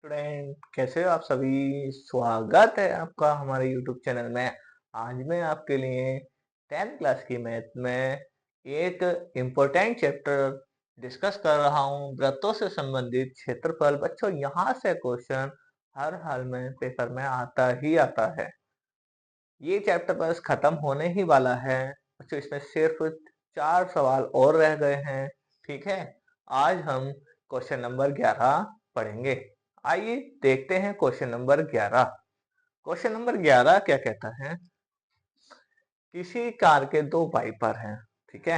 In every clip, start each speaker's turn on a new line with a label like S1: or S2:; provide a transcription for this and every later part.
S1: Student, कैसे हो आप सभी। स्वागत है आपका हमारे यूट्यूब चैनल में। आज मैं आपके लिए 10th क्लास की मैथ में एक इम्पोर्टेंट चैप्टर डिस्कस कर रहा हूँ, वृत्तों से संबंधित क्षेत्रफल। बच्चों, यहाँ से क्वेश्चन हर हाल में पेपर में आता ही आता है। ये चैप्टर बस खत्म होने ही वाला है बच्चों। इसमें सिर्फ 4 सवाल और रह गए हैं। ठीक है, आज हम क्वेश्चन नंबर 11 पढ़ेंगे। आइए देखते हैं क्वेश्चन नंबर 11। क्वेश्चन नंबर 11 क्या कहता है। किसी कार के 2 वाइपर हैं। ठीक है,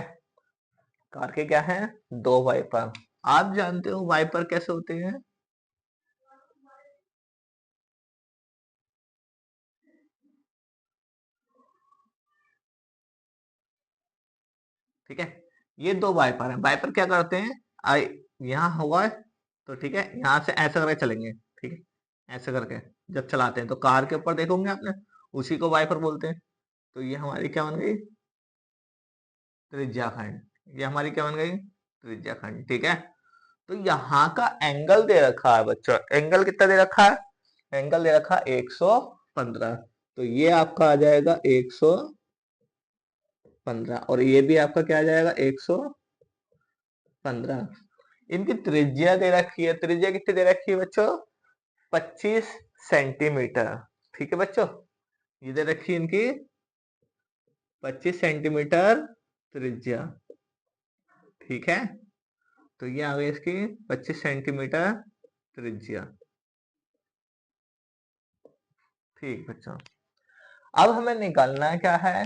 S1: कार के क्या हैं, 2 वाइपर। आप जानते हो वाइपर कैसे होते हैं। ठीक है, ये 2 वाइपर हैं। वाइपर क्या करते हैं, आई यहाँ हुआ है तो ठीक है, यहाँ से ऐसे करके चलेंगे। ठीक है, ऐसे करके जब चलाते हैं तो कार के ऊपर देखोगे आपने, उसी को वाइपर बोलते हैं। तो ये हमारी क्या बन गई, त्रिज्या खंड। ये हमारी क्या बन गई, त्रिज्या खंड। ठीक है, तो यहाँ का एंगल दे रखा है बच्चों। एंगल कितना दे रखा है, एंगल दे रखा है 115। तो ये आपका आ जाएगा 115 और ये भी आपका क्या आ जाएगा 115। इनकी त्रिज्या दे रखी है। त्रिज्या कितनी दे रखी है बच्चों, 25 सेंटीमीटर। ठीक है बच्चों, ये दे रखी है इनकी 25 सेंटीमीटर त्रिज्या। ठीक है, तो ये आ गई इसकी 25 सेंटीमीटर त्रिज्या। ठीक बच्चों, अब हमें निकालना क्या है।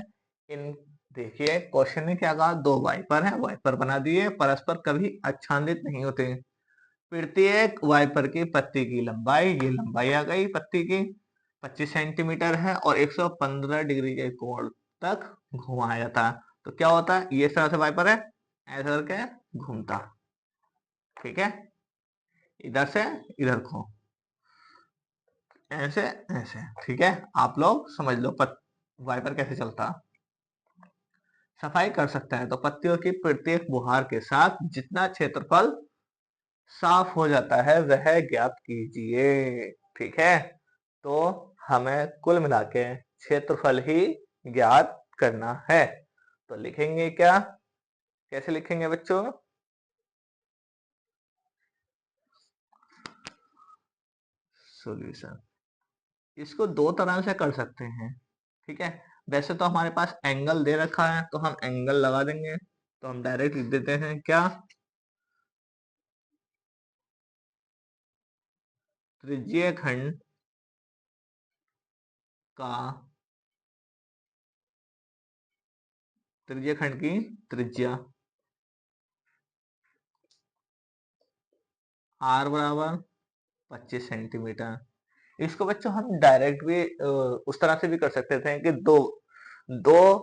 S1: इन देखिए क्वेश्चन ने क्या कहा, 2 वाइपर हैं, वाइपर बना दिए, परस्पर कभी आच्छादित नहीं होते। प्रत्येक वाइपर की पत्ती की लंबाई, ये लंबाई आ गई पत्ती की 25 सेंटीमीटर है और 115 डिग्री के कोण तक घुमाया जाता है। तो क्या होता है, ये इस तरह से वाइपर है, ऐसा करके घूमता। ठीक है, इधर से इधर को, ऐसे ऐसे। ठीक है, आप लोग समझ लो वाइपर कैसे चलता। सफाई कर सकता है तो पत्तियों की प्रत्येक बुहार के साथ जितना क्षेत्रफल साफ हो जाता है वह ज्ञात कीजिए। ठीक है, तो हमें कुल मिला के क्षेत्रफल ही ज्ञात करना है। तो लिखेंगे क्या, कैसे लिखेंगे बच्चों। सॉल्यूशन, इसको 2 तरह से कर सकते हैं। ठीक है, वैसे तो हमारे पास एंगल दे रखा है तो हम एंगल लगा देंगे। तो हम डायरेक्ट लिख देते हैं क्या, त्रिज्यीय खंड का, त्रिज्यीय खंड की त्रिज्या r बराबर 25 सेंटीमीटर। इसको बच्चों हम डायरेक्ट भी उस तरह से भी कर सकते थे कि दो दो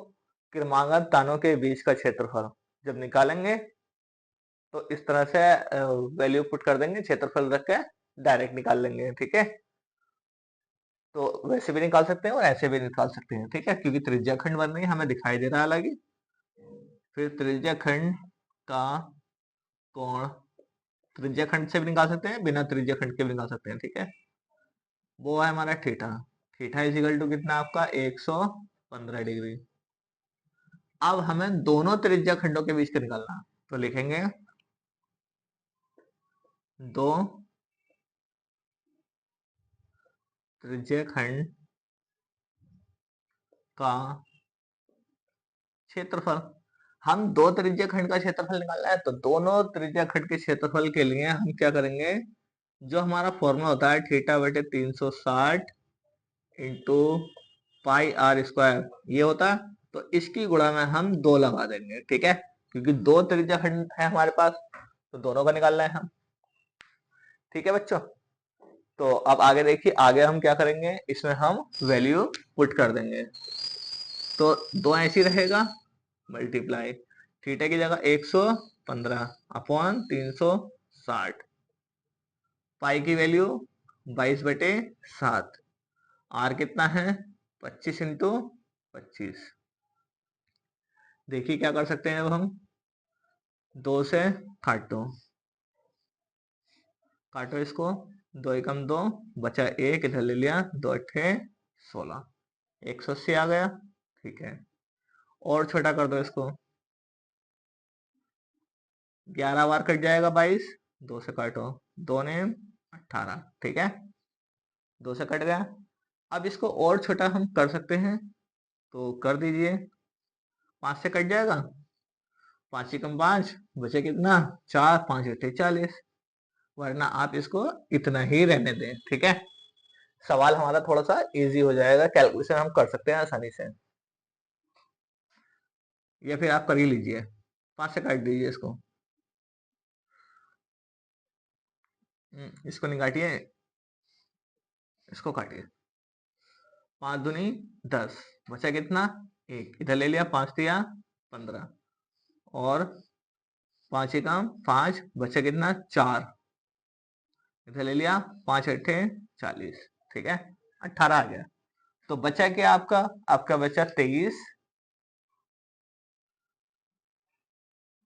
S1: क्रमागत तानों के बीच का क्षेत्रफल जब निकालेंगे तो इस तरह से वैल्यू पुट कर देंगे, क्षेत्रफल रख के डायरेक्ट निकाल लेंगे। ठीक है, तो वैसे भी निकाल सकते हैं और ऐसे भी निकाल सकते हैं। ठीक है, क्योंकि त्रिज्या खंड बन रही है, हमें दिखाई दे रहा है अलग ही। फिर त्रिज्या खंड का कोण, त्रिज्या खंड से भी निकाल सकते हैं, बिना त्रिज्या खंड के भी निकाल सकते हैं। ठीक है, वो है हमारा theta. Theta is equal to कितना आपका 115 डिग्री। अब हमें दोनों त्रिज्या खंडों के बीच का निकालना है। तो लिखेंगे दो त्रिज्या खंड का क्षेत्रफल। हम 2 त्रिज्या खंड का क्षेत्रफल निकालना है तो दोनों त्रिज्या खंड के क्षेत्रफल के लिए हम क्या करेंगे, जो हमारा फॉर्मूला होता है थीटा बटे 360 इंटू पाई आर स्क्वायर, ये होता है। तो इसकी गुणा में हम 2 लगा देंगे। ठीक है, क्योंकि 2 त्रिज्या खंड है हमारे पास तो दोनों का निकालना है हम। ठीक है बच्चों, तो अब आगे देखिए, आगे हम क्या करेंगे, इसमें हम वैल्यू पुट कर देंगे। तो 2 ऐसी रहेगा, मल्टीप्लाई थीटा की जगह 115 अपॉन 360, पाई की वैल्यू 22/7, आर कितना है 25 इंटू 25। देखिए क्या कर सकते हैं, अब हम 2 से काटो, काटो इसको, 2 एकम 2, बचा 1, इधर ले लिया, 2 अट्ठे 16, 180 आ गया। ठीक है, और छोटा कर दो इसको, 11 बार कट जाएगा 22, 2 से काटो, 2 ने 18। ठीक है, 2 से कट गया। अब इसको और छोटा हम कर सकते हैं, तो कर दीजिए, 5 से कट जाएगा, 5 एकम 5, बचे कितना, 4, 5 अट्ठे 40, वरना आप इसको इतना ही रहने दें। ठीक है, सवाल हमारा थोड़ा सा इजी हो जाएगा, कैलकुलेशन हम कर सकते हैं आसानी से, या फिर आप कर ही लीजिए, 5 से काट दीजिए इसको। इसको नहीं काटिए, इसको काटिए, 5 दूनी 10, बचा कितना, 1, इधर ले लिया, 5 दिया 15, और 5 एकम 5, बचा कितना, 4, इधर ले लिया, 5 अट्ठे 40। ठीक है, 18 आ गया। तो बचा क्या आपका, आपका बचा 23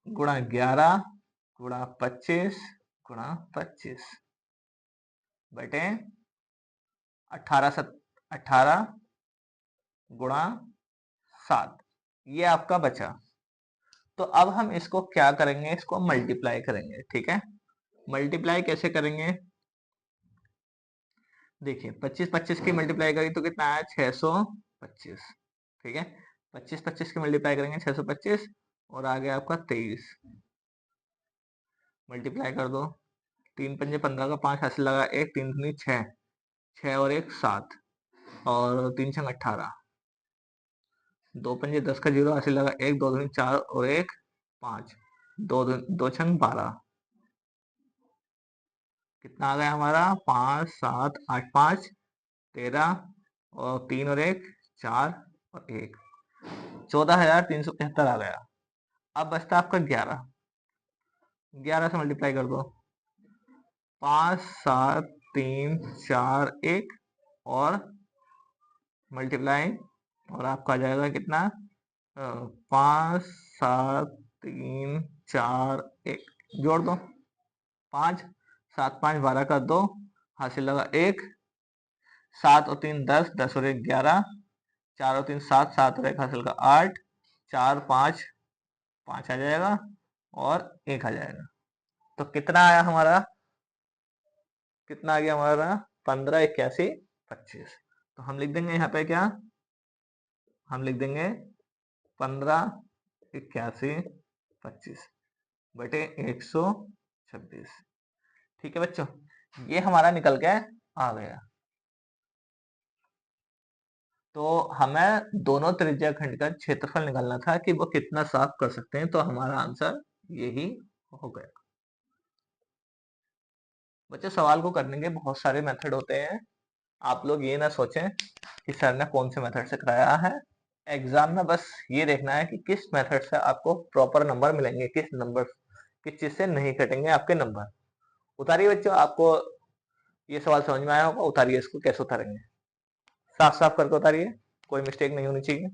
S1: गुणा 11 गुणा 25 गुणा 25 बटे 18 गुणा 7, ये आपका बचा। तो अब हम इसको क्या करेंगे, इसको मल्टीप्लाई करेंगे। ठीक है, मल्टीप्लाई कैसे करेंगे, देखिए 25 25 की मल्टीप्लाई करी तो कितना आया, 625। ठीक है, 25 25 की मल्टीप्लाई करेंगे 625, और आ गया आपका 23, मल्टीप्लाई कर दो, 3 पंजे 15 का 5 हासिल लगा, 1 3 दूनी 6, 6 और 1 7, और 3 छंग 18, 2 पंजे 10 का 0 हासिल लगा, 1 2 दूनी 4 और 1 5, 2 छंग 12, कितना आ गया हमारा, 5 7 8 5 13, और 3 और 1 4 और 1, 14,375 आ गया। अब बचता आपका 11, 11 से मल्टीप्लाई कर दो, 5 7 3 4 1, और मल्टीप्लाई, और आपका आ जाएगा कितना, 5 7 3 4 1, जोड़ दो, 5 7 5 12 का 2 हासिल लगा 1, 7 और 3 10, 10 और 1 11, 4 और 3 7, 7 और 1 हासिल का 8, 4 5 5 आ जाएगा, और 1 आ जाएगा। तो कितना आया हमारा, कितना आ गया हमारा, 15 81 25। तो हम लिख देंगे यहाँ पे क्या, हम लिख देंगे 15 81 25 बटे 126। ठीक है बच्चों, ये हमारा निकल के आ गया। तो हमें दोनों त्रिज्या खंड का क्षेत्रफल निकालना था कि वो कितना साफ कर सकते हैं, तो हमारा आंसर यही हो गया। बच्चों, सवाल को करने के बहुत सारे मेथड होते हैं, आप लोग ये ना सोचें कि सर ने कौन से मेथड से कराया है। एग्जाम में बस ये देखना है कि किस मेथड से आपको प्रॉपर नंबर मिलेंगे, किस नंबर, किस चीज से नहीं कटेंगे आपके नंबर। उतारिए बच्चों, आपको ये सवाल समझ में आया होगा, उतारिए इसको, कैसे उतारेंगे, साफ साफ करके उतारिए, कोई मिस्टेक नहीं होनी चाहिए।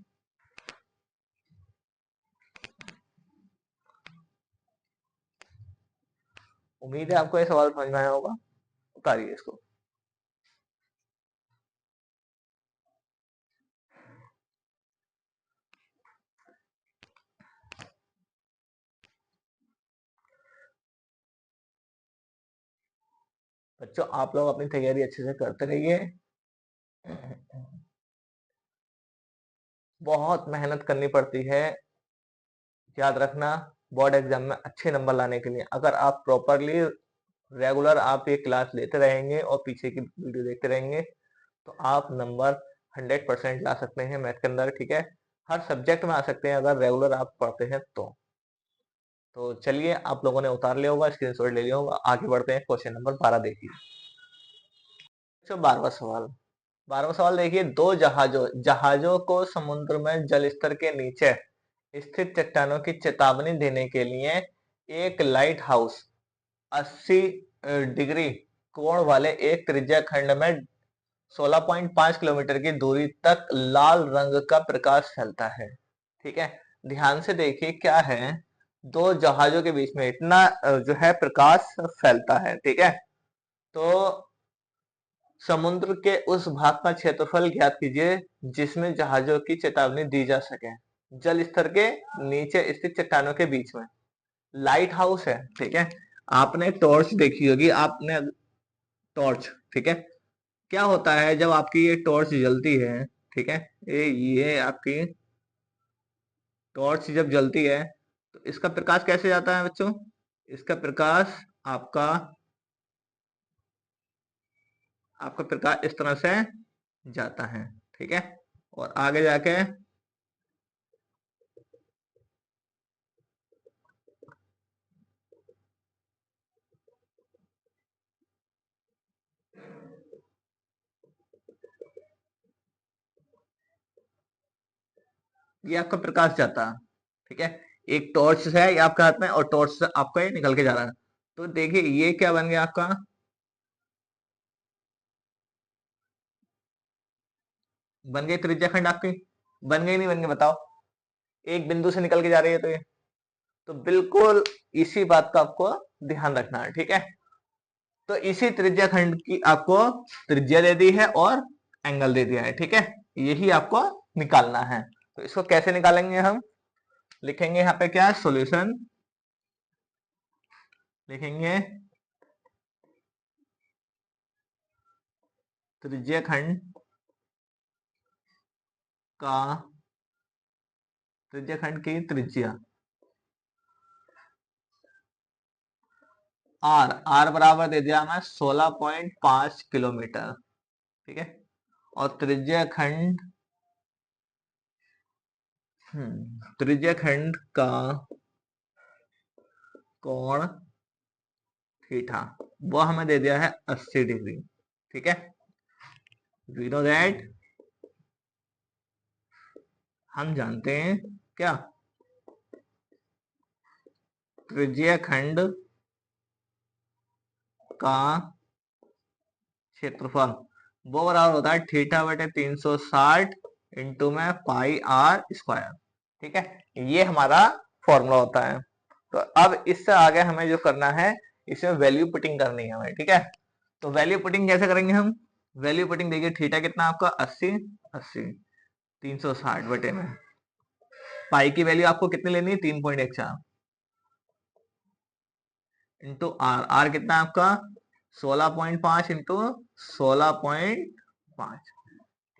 S1: उम्मीद है आपको ये सवाल समझ में आया होगा, उतारिए इसको। बच्चों, आप लोग अपनी तैयारी अच्छे से करते रहिए, बहुत मेहनत करनी पड़ती है, याद रखना, बोर्ड एग्जाम में अच्छे नंबर लाने के लिए अगर आप प्रॉपरली रेगुलर आप ये क्लास लेते रहेंगे और पीछे की वीडियो देखते रहेंगे, तो आप नंबर 100% ला सकते हैं मैथ के अंदर। ठीक है, हर सब्जेक्ट में आ सकते हैं अगर रेगुलर आप पढ़ते हैं तो चलिए, आप लोगों ने उतार लिया होगा, स्क्रीनशॉट ले लिया होगा, आगे बढ़ते हैं। क्वेश्चन नंबर 12 देखिए। अच्छा, 12वां सवाल, 12वां सवाल देखिए, दो जहाजों को समुद्र में जल स्तर के नीचे स्थित चट्टानों की चेतावनी देने के लिए एक लाइट हाउस 80 डिग्री कोण वाले एक त्रिज्या खंड में 16.5 किलोमीटर की दूरी तक लाल रंग का प्रकाश फैलता है। ठीक है, ध्यान से देखिए क्या है, दो जहाजों के बीच में इतना जो है प्रकाश फैलता है। ठीक है, तो समुद्र के उस भाग का क्षेत्रफल ज्ञात कीजिए जिसमें जहाजों की चेतावनी दी जा सके। जल स्तर के नीचे स्थित चट्टानों के बीच में। लाइट हाउस है, ठीक है। आपने टॉर्च देखी होगी, आपने टॉर्च, ठीक है। क्या होता है जब आपकी ये टॉर्च जलती है, ठीक है, ये आपकी टॉर्च जब जलती है तो इसका प्रकाश कैसे जाता है बच्चों? इसका प्रकाश आपका आपका प्रकाश इस तरह से जाता है, ठीक है। और आगे जाके ये आपका प्रकाश जाता है, ठीक है। एक टॉर्च है ये आपके हाथ में और टॉर्च से आपका ये निकल के जा रहा है। तो देखिए ये क्या बन गया आपका, बन गई त्रिज्या खंड आपकी, बन गई नहीं बन गई बताओ? एक बिंदु से निकल के जा रही है तो ये, तो बिल्कुल इसी बात का आपको ध्यान रखना है, ठीक है। तो इसी त्रिज्या खंड की आपको त्रिज्या दे दी है और एंगल दे दिया है, ठीक है। यही आपको निकालना है। तो इसको कैसे निकालेंगे हम? लिखेंगे यहाँ पे क्या, सॉल्यूशन लिखेंगे त्रिज्या खंड का त्रिज्या खंड की त्रिज्या आर, आर बराबर दे दिया हमें 16.5 किलोमीटर, ठीक है। और त्रिज्या खंड त्रिज्या खंड का कोण थीटा वो हमें दे दिया है 80 डिग्री, ठीक है। वी नो दैट, हम जानते हैं क्या, त्रिज्या खंड का क्षेत्रफल वो बराबर होता है थीटा बटे 360 इंटू में पाई आर स्क्वायर, ठीक है। ये हमारा फॉर्मूला होता है। तो अब इससे आगे हमें जो करना है, इसमें वैल्यू पुटिंग करनी है हमें, ठीक है। तो वैल्यू पुटिंग कैसे करेंगे हम? वैल्यू पुटिंग देखिए, थीटा कितना आपका 80, 80 360 बटे में पाई की वैल्यू आपको कितनी लेनी है, 3.14 इंटू आर, आर कितना है आपका 16.5 इंटू 16.5,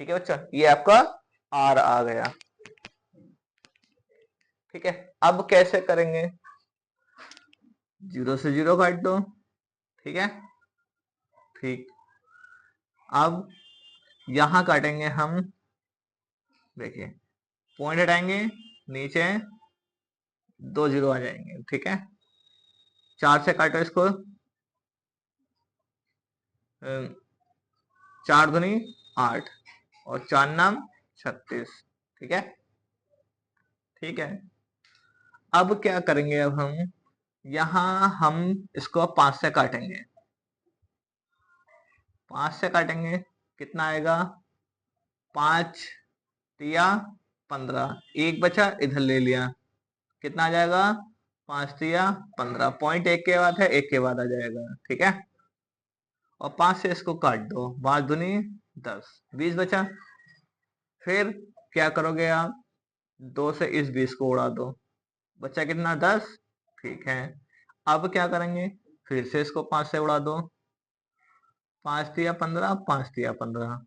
S1: ठीक है बच्चा, ये आपका आर आ गया, ठीक है। अब कैसे करेंगे? जीरो से जीरो काट दो, ठीक है, ठीक। अब यहां काटेंगे हम, देखिए पॉइंट हटाएंगे, नीचे दो जीरो आ जाएंगे, ठीक है। 4 से काटो इसको, 4 दूनी 8 और 4 नाम 36, ठीक है, ठीक है। अब क्या करेंगे, अब हम यहां हम इसको 5 से काटेंगे, 5 से काटेंगे कितना आएगा, 5 तिया 15, एक बचा इधर ले लिया, कितना आ जाएगा 5 तिया 15, पॉइंट एक के बाद है, एक के बाद आ जाएगा, ठीक है। और 5 से इसको काट दो, 5 दूनी 10, 20 बचा। फिर क्या करोगे आप, 2 से इस 20 को उड़ा दो, बचा कितना 10, ठीक है। अब क्या करेंगे, फिर से इसको 5 से उड़ा दो, 5 तिया 15, 5 तिया 15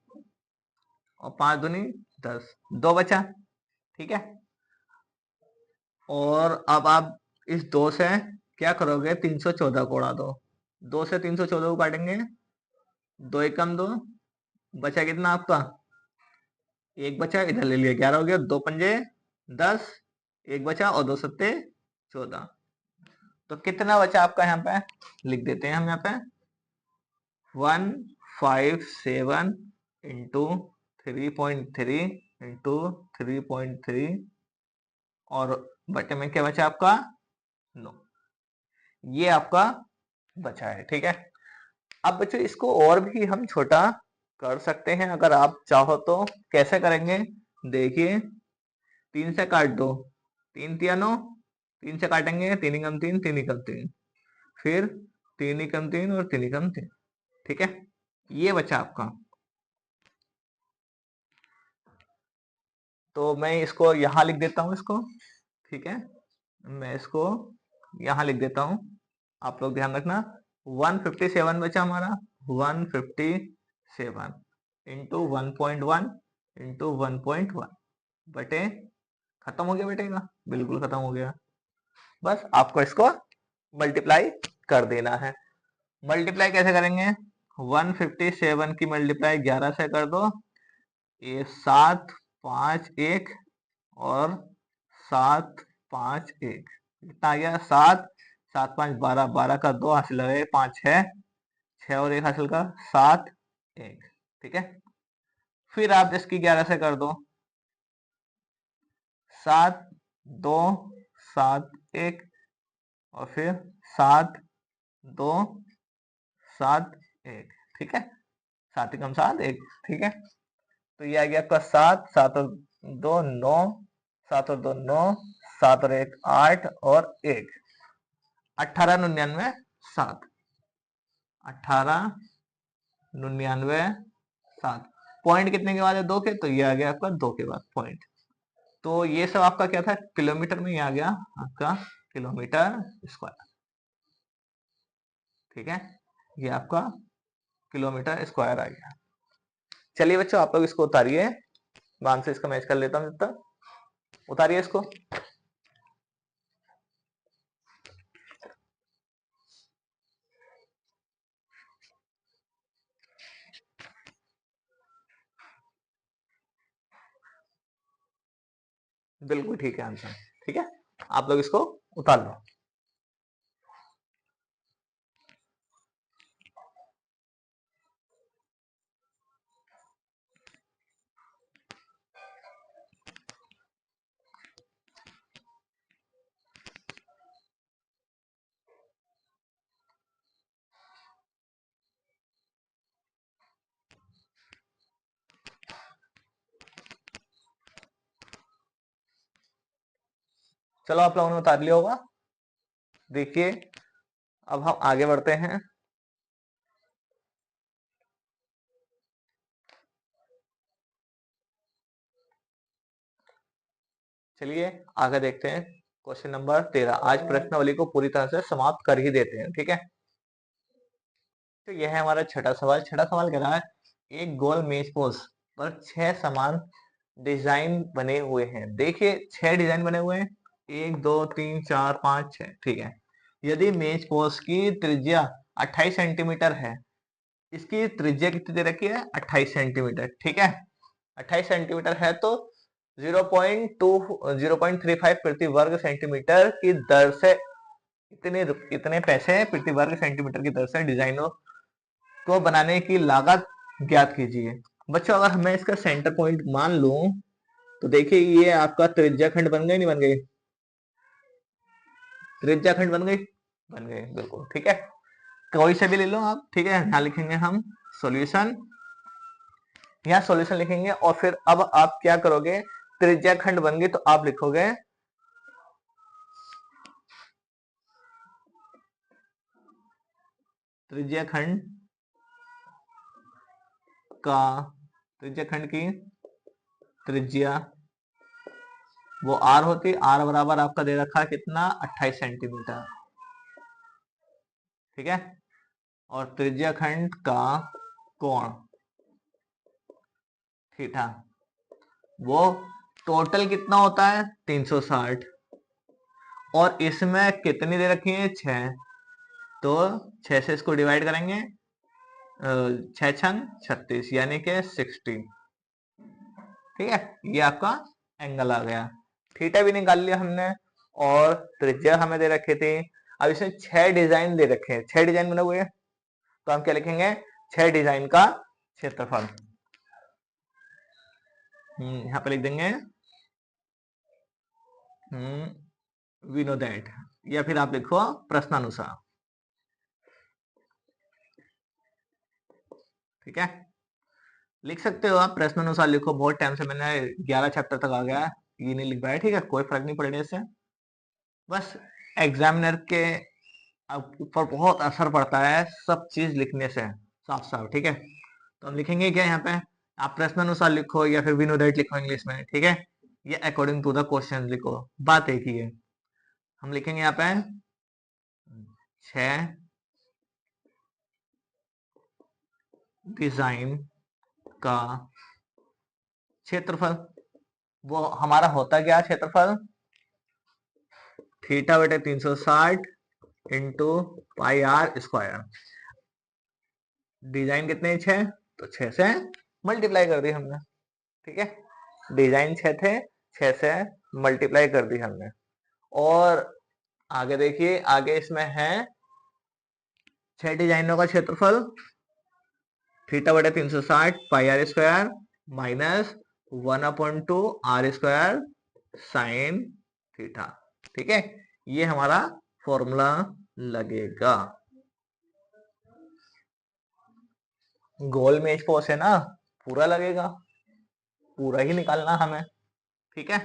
S1: और 5 दूनी 10, 2 बचा, ठीक है। और अब आप इस 2 से क्या करोगे, 314 को उड़ा दो, 2 से 314 को काटेंगे, 2 एकम 2, बचा कितना आपका, एक बचा इधर ले लिया, 11 हो गया, 2 पंजे 10, एक बचा और 2 सत्ते 14, तो कितना बचा आपका, यहाँ पे लिख देते हैं हम, यहाँ पे 157 इंटू 3.3 इंटू 3.3 और बटे में क्या बचा आपका 9, ये आपका बचा है, ठीक है। अब बच्चों इसको और भी हम छोटा कर सकते हैं अगर आप चाहो तो। कैसे करेंगे, देखिए 3 से काट दो, 3 तिया 9, 3 से काटेंगे, 3 एकम 3, 3 एकम 3, फिर 3 एकम 3 और 3 एकम 3, ठीक है। ये बचा आपका। तो मैं इसको यहां लिख देता हूं इसको, ठीक है, मैं इसको यहां लिख देता हूं, आप लोग ध्यान रखना। 157 बचा हमारा, 157 इंटू 1.1 इंटू 1.1 बटे, खत्म हो गया बेटेगा, बिल्कुल खत्म हो गया। बस आपको इसको मल्टीप्लाई कर देना है। मल्टीप्लाई कैसे करेंगे? 157 की मल्टीप्लाई 11 से कर दो, ये 7 5 1 और 7 5 1 कितना आ गया? 7 7 5 12, 12 का 2 हासिल है, 5 6, 6 और 1 हासिल का 7 1, ठीक है। फिर आप इसकी 11 से कर दो, 7 2 7 1 और फिर 7 2 7 1, ठीक है, 7 एकम 7 1, ठीक है। तो ये आ गया आपका 7 7 और 2 9, 7 और 2 9, 7 और 1 8 और 1 1899 7, 1899 7। पॉइंट कितने के बाद है? 2 के, तो ये आ गया आपका 2 के बाद पॉइंट। तो ये सब आपका क्या था? किलोमीटर में, ये आ गया आपका किलोमीटर स्क्वायर, ठीक है, ये आपका किलोमीटर स्क्वायर आ गया। चलिए बच्चों, आप लोग इसको उतारिए, मैं आंसर इसका मैच कर लेता हूं जब तक। उतारिए इसको। बिल्कुल ठीक है आंसर, ठीक है, आप लोग इसको उतार लो। चलो, आप लोगों ने उतार लिया होगा। देखिए, अब हम आगे बढ़ते हैं। चलिए आगे देखते हैं। क्वेश्चन नंबर 13, आज प्रश्नावली को पूरी तरह से समाप्त कर ही देते हैं, ठीक है। तो यह है हमारा छठा सवाल। छठा सवाल कह रहा है, एक गोल मेज पोस्ट पर 6 समान डिजाइन बने हुए हैं। देखिए 6 डिजाइन बने हुए हैं, 1 2 3 4 5 6, ठीक है। यदि मेज पोस्ट की त्रिज्या 28 सेंटीमीटर है, इसकी त्रिज्या कितनी दे रखी है? 28 सेंटीमीटर, ठीक है। 28 सेंटीमीटर है तो 0.35 प्रति वर्ग सेंटीमीटर की दर से इतने पैसे प्रति वर्ग सेंटीमीटर की दर से डिजाइनों को बनाने की लागत ज्ञात कीजिए। बच्चों, अगर मैं इसका सेंटर पॉइंट मान लूं तो देखिए ये आपका त्रिज्या खंड बन गई, नहीं बन गई? त्रिज्या खंड बन गई, बन गई, बिल्कुल ठीक है। कोई से भी ले लो आप, ठीक है। यहाँ लिखेंगे हम सॉल्यूशन, यहाँ सॉल्यूशन लिखेंगे और फिर अब आप क्या करोगे? त्रिज्या खंड बन गई तो आप लिखोगे त्रिज्या खंड का, त्रिज्या खंड की त्रिज्या वो आर होती है, आर बराबर आपका दे रखा है कितना? 28 सेंटीमीटर, ठीक है। और त्रिज्या खंड का कोण थीटा, वो टोटल कितना होता है? 360, और इसमें कितनी दे रखी है? 6, तो 6 से इसको डिवाइड करेंगे, 6 छंग 36 यानी कि 60, ठीक है। ये आपका एंगल आ गया। थीटा भी निकाल लिया हमने और त्रिज्या हमें दे रखे थे। अब इसमें 6 डिजाइन दे रखे हैं, 6 डिजाइन बने हुए हैं, तो हम क्या लिखेंगे? 6 डिजाइन का क्षेत्रफल। यहाँ पे लिख देंगे वी नो दैट, या फिर आप लिखो प्रश्नानुसार, ठीक है। लिख सकते हो आप प्रश्नानुसार, लिखो। बहुत टाइम से मैंने 11 चैप्टर तक आ गया, ये नहीं लिख पाया, ठीक है, कोई फर्क नहीं पड़ने से। बस एग्जामिनर के ऊपर बहुत असर पड़ता है सब चीज लिखने से, साफ साफ, ठीक है। तो हम लिखेंगे क्या यहाँ पे, आप प्रश्न अनुसार लिखो या फिर वी नो दैट लिखो इंग्लिश में, ठीक है। ये अकॉर्डिंग टू द क्वेश्चन लिखो, बात एक ही है। हम लिखेंगे यहाँ पे 6 डिजाइन का क्षेत्रफल। वो हमारा होता क्या क्षेत्रफल, थीटा बटे 360 into pi r square. Design कितने 6, तो 6 से मल्टीप्लाई कर दी हमने, ठीक है। डिजाइन 6 थे, 6 से मल्टीप्लाई कर दी हमने। और आगे देखिए, आगे इसमें है 6 डिजाइनों का क्षेत्रफल, थीटा बटे 360 pi r square minus 1/2 r square sine theta, ठीक है। ये हमारा फॉर्मूला लगेगा। गोल में पोस है ना, पूरा लगेगा, पूरा ही निकालना हमें, ठीक है।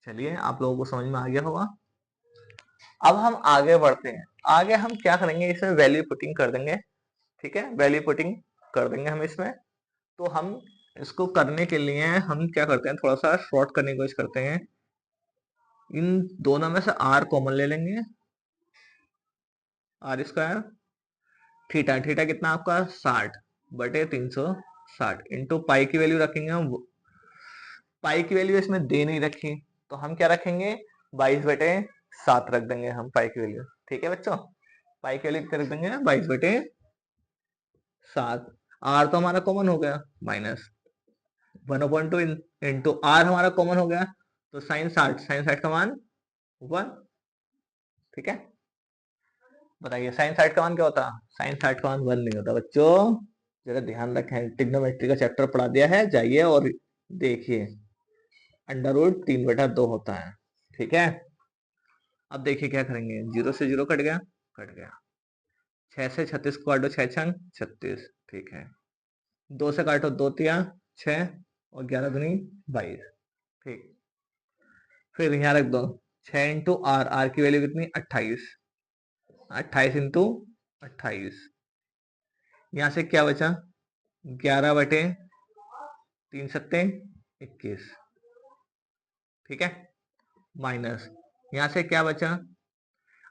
S1: चलिए, आप लोगों को समझ में आ गया होगा। अब हम आगे बढ़ते हैं। आगे हम क्या करेंगे, इसमें वैल्यू पुटिंग कर देंगे, ठीक है। वैल्यू पुटिंग कर देंगे हम इसमें। तो हम इसको करने के लिए हम क्या करते हैं, थोड़ा सा शॉर्ट करने की कोशिश करते हैं। इन दोनों में से आर कॉमन ले लेंगे, आर स्क्वायर, थीटा, थीटा कितना आपका 60 बटे 360 इंटू पाई की वैल्यू रखेंगे हम। पाई की वैल्यू इसमें दे नहीं रखी, तो हम क्या रखेंगे, 22/7 रख देंगे हम पाई की वैल्यू, ठीक है बच्चों। पाई की वैल्यू कितने रख देंगे, 22/7। आर तो हमारा कॉमन हो गया, माइनस 1/2 इंटू आर हमारा कॉमन हो गया, तो साइन 60, साइन 60 का मान 1, ठीक है। बताइए साइन 60 का मान क्या होता है, साइन 60 का मान 1 नहीं होता बच्चों, जरा ध्यान रखें। ट्रिग्नोमेट्री का चैप्टर पढ़ा दिया है, जाइए और देखिए, √3/2 होता है, ठीक है। अब देखिए क्या करेंगे, 0 से 0 कट गया, कट गया। 6 से 36 को काटो, 6 छंग 36, ठीक है। 2 से काटो, 2 तिया 6 और 11 दूनी 22, ठीक। फिर यहाँ रख दो 6 इंटू आर, आर की वैल्यू कितनी 28, 28 इंटू 28। यहाँ से क्या बचा, 11/3 × 7 = 21, ठीक है। माइनस यहाँ से क्या बचा,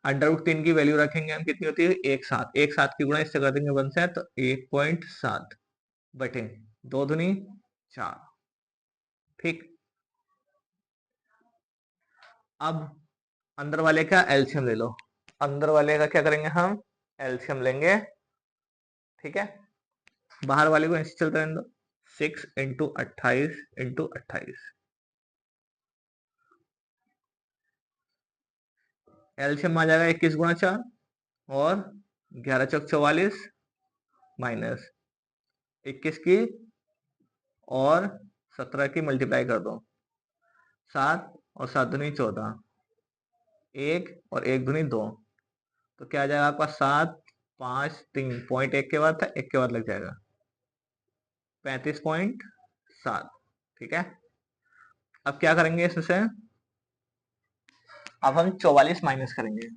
S1: √3 की वैल्यू रखेंगे हम, कितनी होती है 1/7, 1/7 की गुणा इससे कर देंगे 1 से, तो 1.7 बटे 2 दूनी 4, ठीक। अब अंदर वाले का एलसीएम ले लो, अंदर वाले का क्या करेंगे हम, एलसीएम लेंगे, ठीक है। बाहर वाले को ऐसे चलते रहने दो, 6 इंटू 28 इंटू 28, एलसीएम आ जाएगा 21 × 4 और 11 × 4 = 44 माइनस 21 की और 17 की मल्टीप्लाई कर दो, 7 और 7 दूनी 14, 1 और 1 दूनी 2, तो क्या आ जाएगा आपका 7 5 3 पॉइंट 1 के बाद था, 1 के बाद लग जाएगा 35.7, ठीक है। अब क्या करेंगे इससे, अब हम 44 माइनस करेंगे,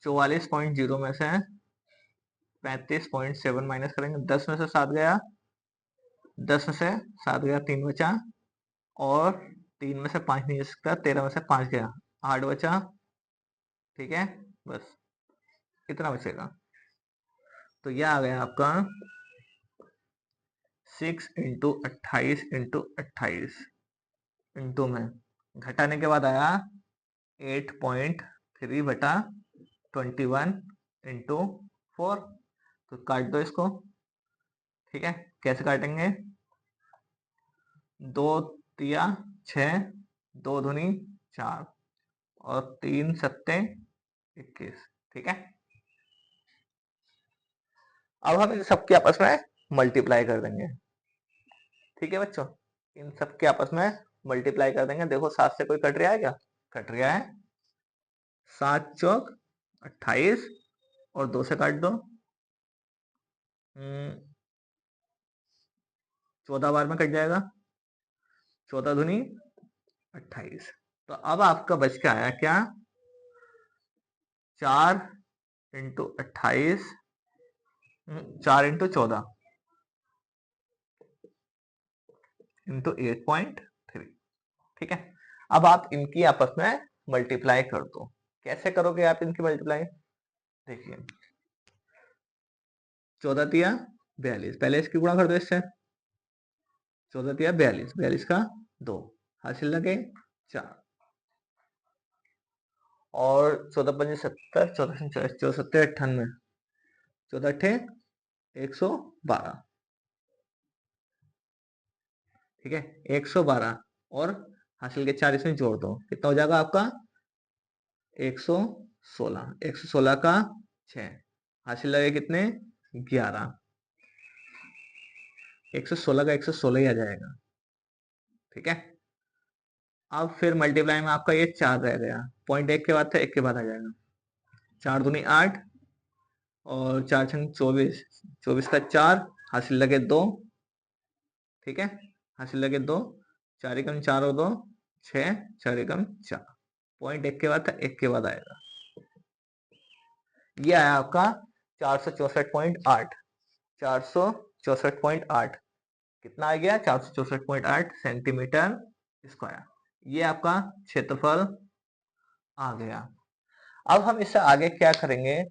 S1: 44.0 में से 35.7 माइनस करेंगे, 10 में से 7 गया, 10 में से 7 गया, 3 बचा, और 3 में से 5 नहीं जा सकता, 13 में से 5 गया, 8 बचा, ठीक है। बस इतना बचेगा, तो यह आ गया आपका 6 इंटू 28 इंटू 28 इंटू में घटाने के बाद आया 8.3/21 इंटू 4, तो काट दो इसको, ठीक है। कैसे काटेंगे, 2 तिया 6, 2 दूनी 4 और 3 सत्ते 21, ठीक है। अब हम इन सबके आपस में मल्टीप्लाई कर देंगे, ठीक है बच्चों। इन सबके आपस में मल्टीप्लाई कर देंगे। देखो 7 से कोई कट रहा है क्या, कट रहा है, 7 चौक 28 और 2 से काट दो, 14 बार में कट जाएगा, 14 दूनी 28। तो अब आपका बच के आया क्या, 4 इंटू 28 4 × 14 इंटू 8.3। ठीक है, अब आप इनकी आपस में मल्टीप्लाई कर दो। कैसे करोगे आप इनकी मल्टीप्लाई? देखिए 14 तिया 42, पहले इसकी गुणा कर दो इससे। 14 तिया 42, 42 का 2, हासिल लगे 4, और 14 × 5 = 70, 14 × 40 14 × 7 = 98, 14 × 8 = 112। ठीक है, 112 और हासिल के 4 इसमें जोड़ दो, कितना हो जाएगा आपका? 116। 116 का 6, हासिल लगे कितने? 11। 116 का 116 ही आ जाएगा। ठीक है, अब फिर मल्टीप्लाई में आपका ये 4 रह गया, पॉइंट 1 के बाद था, 1 के बाद आ जाएगा। 4 दूनी 8 और 4 छंग 24, 24 का 4, हासिल लगे 2। ठीक है, हासिल लगे 2, 4 एकम 4 और 2 6, 4 एकम 4, पॉइंट 1 के बाद था, 1 के बाद आएगा। ये आया आपका 464.8। 464.8 कितना आ गया? 464.8 सेंटीमीटर स्क्वायर। ये आपका क्षेत्रफल आ गया। अब हम इससे आगे क्या करेंगे?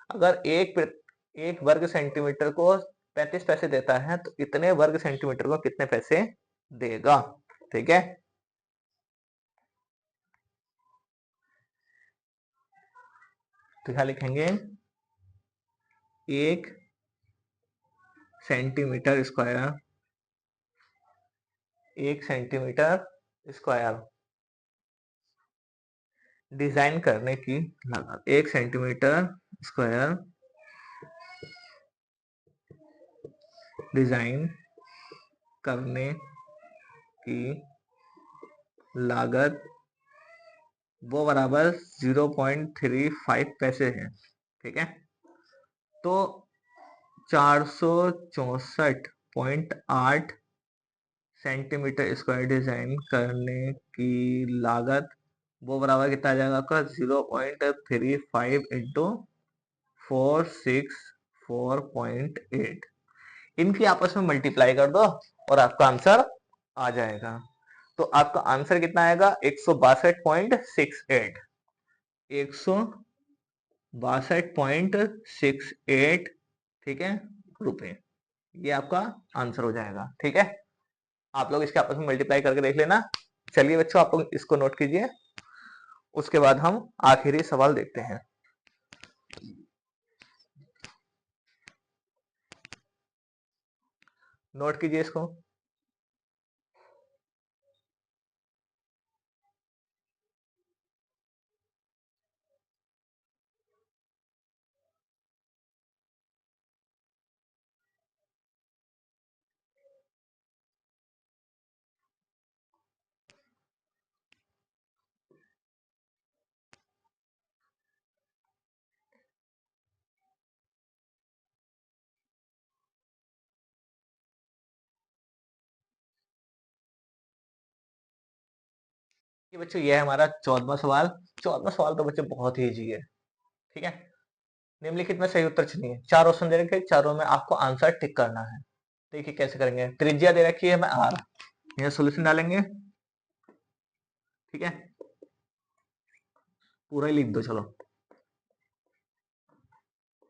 S1: अगर एक वर्ग सेंटीमीटर को 35 पैसे देता है तो इतने वर्ग सेंटीमीटर को कितने पैसे देगा? ठीक है, तो क्या लिखेंगे? 1 centimetre square, 1 centimetre square design करने की लागत। 1 सेंटीमीटर स्क्वायर डिजाइन करने की लागत वो बराबर 0.35 पैसे है। ठीक है, तो 464.8 सेंटीमीटर स्क्वायर डिजाइन करने की लागत वो बराबर कितना आ जाएगा आपका? 0.35 इंटू 464.8। इनकी आपस में मल्टीप्लाई कर दो और आपका आंसर आ जाएगा। तो आपका आंसर कितना आएगा? 162.68। 162.68, ठीक है, रुपए। ये आपका आंसर हो जाएगा। ठीक है, आप लोग इसके आपस में मल्टीप्लाई करके देख लेना। चलिए बच्चों, आप लोग इसको नोट कीजिए, उसके बाद हम आखिरी सवाल देखते हैं। नोट कीजिए इसको। ये बच्चों, ये है हमारा 14वां सवाल। 14वां सवाल तो बच्चों बहुत ही इजी है। ठीक है, निम्नलिखित में सही उत्तर चुनिए। 4 ऑप्शन दे रखे, चारों में आपको आंसर टिक करना है। देखिए कैसे करेंगे। त्रिज्या दे रखी है हमें r, यह सोल्यूशन डालेंगे। ठीक है, पूरा ही लिख दो। चलो,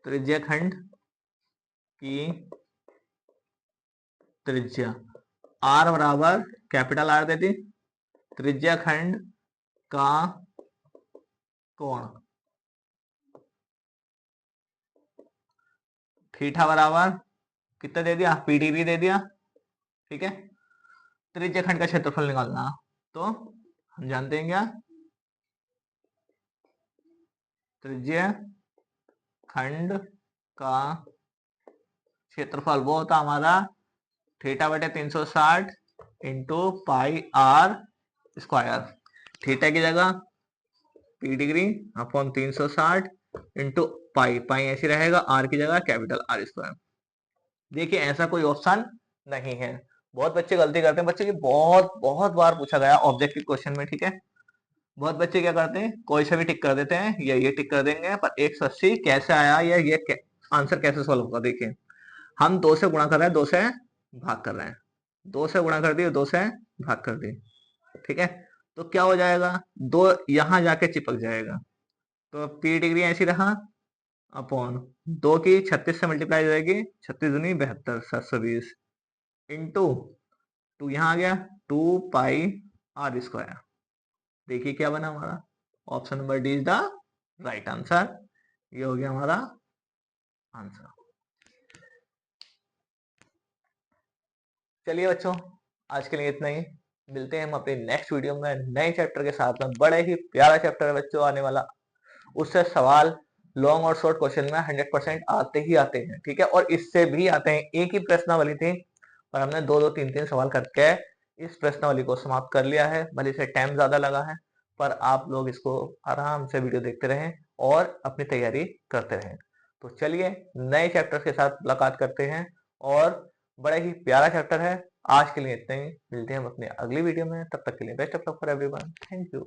S1: त्रिज्या खंड की त्रिज्या r बराबर कैपिटल R देती, त्रिज्या खंड का कोण थीटा बराबर कितना दे दिया? पी डिग्री दे दिया। ठीक है, त्रिज्या खंड का क्षेत्रफल निकालना, तो हम जानते हैं क्या? त्रिज्या खंड का क्षेत्रफल वो होता हमारा थीटा बटे 360 into pi r square. Theta की जगह P degree upon 360 into pi, pi ऐसी रहेगा, आर की जगह कैपिटल आर स्क्वायर। देखिए ऐसा कोई ऑप्शन नहीं है। बहुत बच्चे गलती करते हैं। बच्चे की बहुत बहुत बार पूछा गया ऑब्जेक्टिव क्वेश्चन में। ठीक है, बहुत बच्चे क्या करते हैं, कोई सा भी टिक कर देते हैं या ये टिक कर देंगे, पर 180 कैसे आया या ये आंसर कैसे सॉल्व होगा? देखिए हम 2 से गुणा कर रहे हैं, 2 से भाग कर रहे हैं, 2 से गुणा कर दिए, 2 से भाग कर दिए, ठीक है। तो क्या हो जाएगा, 2 यहां जाके चिपक जाएगा, तो पी डिग्री ऐसी रहा अपॉन 2 की 36 से मल्टीप्लाई हो जाएगी, 36 दूनी 72, 720 इंटू 2 यहाँ आ गया 2 पाई आर स्क्वायर। देखिए क्या बना हमारा, option number D is the right answer. ये हो गया हमारा आंसर। चलिए बच्चों, आज के लिए इतना ही। मिलते हैं हम अपने नेक्स्ट वीडियो में नए चैप्टर के साथ में। बड़े ही प्यारा चैप्टर है बच्चों आने वाला, उससे सवाल लॉन्ग और शॉर्ट क्वेश्चन में 100% आते ही आते हैं, ठीक है। और इससे भी आते हैं, एक ही प्रश्नावली थी और हमने 2-2 3-3 सवाल करके इस प्रश्नावली को समाप्त कर लिया है। भले से टाइम ज्यादा लगा है, पर आप लोग इसको आराम से वीडियो देखते रहें और अपनी तैयारी करते रहें। तो चलिए नए चैप्टर के साथ मुलाकात करते हैं, और बड़ा ही प्यारा चैप्टर है। आज के लिए इतना ही, मिलते हैं हम अपनी अगली वीडियो में, तब तक के लिए best of luck for everyone, thank you.